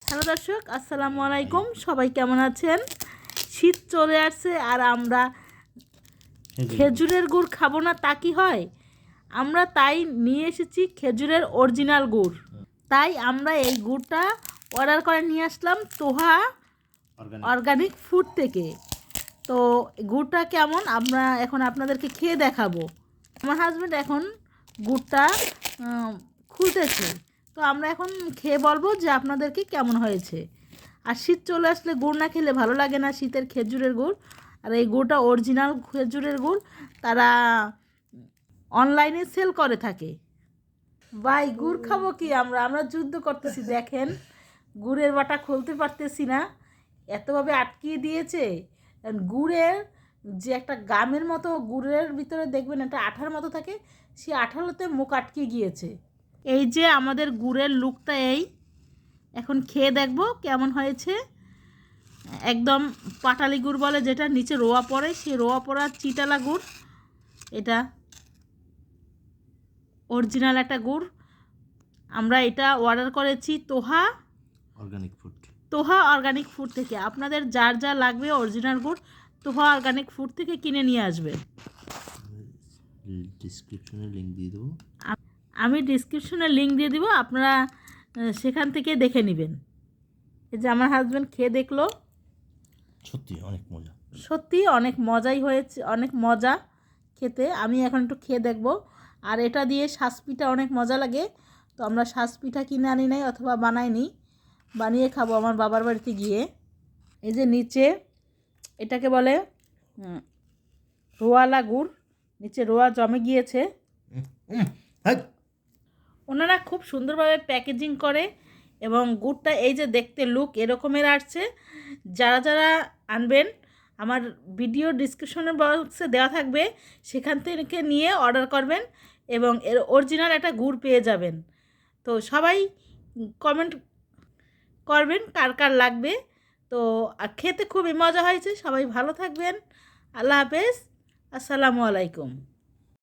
Hello দর্শক, আসসালামু আলাইকুম। সবাই কেমন আছেন? শীত চলে আসছে আর আমরা খেজুরের গুড় খাবো না তা কি হয়? আমরা তাই নিয়ে এসেছি খেজুরের অরিজিনাল গুড়। তাই আমরা এই গুড়টা অর্ডার করে নিয়ে আসলাম তোহা অর্গানিক ফুড থেকে। তো গুড়টা কেমন আমরা এখন আপনাদেরকে খেয়ে দেখাবো। আমার হাজব্যান্ড এখন গুড়টা খুলতেছে, তো আমরা এখন খেয়ে বলবো যে আপনাদেরকে কেমন হয়েছে। আর শীত চলে আসলে গুড় না খেলে ভালো লাগে না, শীতের খেজুরের গুড়। আর এই গুড়টা অরিজিনাল খেজুরের গুড়, তারা অনলাইনে সেল করে থাকে। ভাই গুড় খাবো কি আমরা আমরা যুদ্ধ করতেছি, দেখেন গুড়ের বাটা খুলতে পারতেছি না, এতভাবে আটকিয়ে দিয়েছে। গুড়ের যে একটা গামের মতো গুড়ের ভিতরে দেখবেন একটা আঠার মতো থাকে, সেই আঠালোতে মুখ আটকে গিয়েছে। এই যে আমাদের গুড়ের লুকটা এই, এখন খেয়ে দেখব কেমন হয়েছে। একদম পাটালি গুড় বলে, যেটা নিচে রোয়া পড়ে, সেই রোয়া পড়া চিটালা গুড়। এটা অরিজিনাল একটা গুড়। আমরা এটা অর্ডার করেছি তোহা অর্গানিক ফুড থেকে। আপনাদের যার যা লাগবে অরিজিনাল গুড় তোহা অর্গানিক ফুড থেকে কিনে নিয়ে আসবে। ডিসক্রিপশনে লিংক দিয়ে দেবো, আমি ডিসক্রিপশনে লিংক দিয়ে দিব, আপনারা সেখান থেকে দেখে নেবেন। এই যে আমার হাজব্যান্ড খেয়ে দেখলো, সত্যি অনেক মজা, সত্যি অনেক মজাই হয়েছে, অনেক মজা খেতে। আমি এখন একটু খেয়ে দেখব। আর এটা দিয়ে শাঁসপিঠা অনেক মজা লাগে, তো আমরা শাঁসপিঠা কিনে আনি নাই অথবা বানাইনি, বানিয়ে খাবো আমার বাবার বাড়িতে গিয়ে। এই যে নিচে এটাকে বলে রোয়ালা গুড়, নিচে রোয়া জমে গিয়েছে। ওনারা খুব সুন্দরভাবে প্যাকেজিং করে এবং গুড়টা এই যে দেখতে লুক এরকমের আসছে। যারা যারা আনবেন, আমার ভিডিও ডিসক্রিপশনের বক্সে দেওয়া থাকবে, সেখান থেকে নিয়ে অর্ডার করবেন এবং এর অরিজিনাল একটা গুড় পেয়ে যাবেন। তো সবাই কমেন্ট করবেন কার কার লাগবে। তো খেতে খুবই মজা হয়েছে। সবাই ভালো থাকবেন। আল্লাহ হাফেজ, আসসালামু আলাইকুম।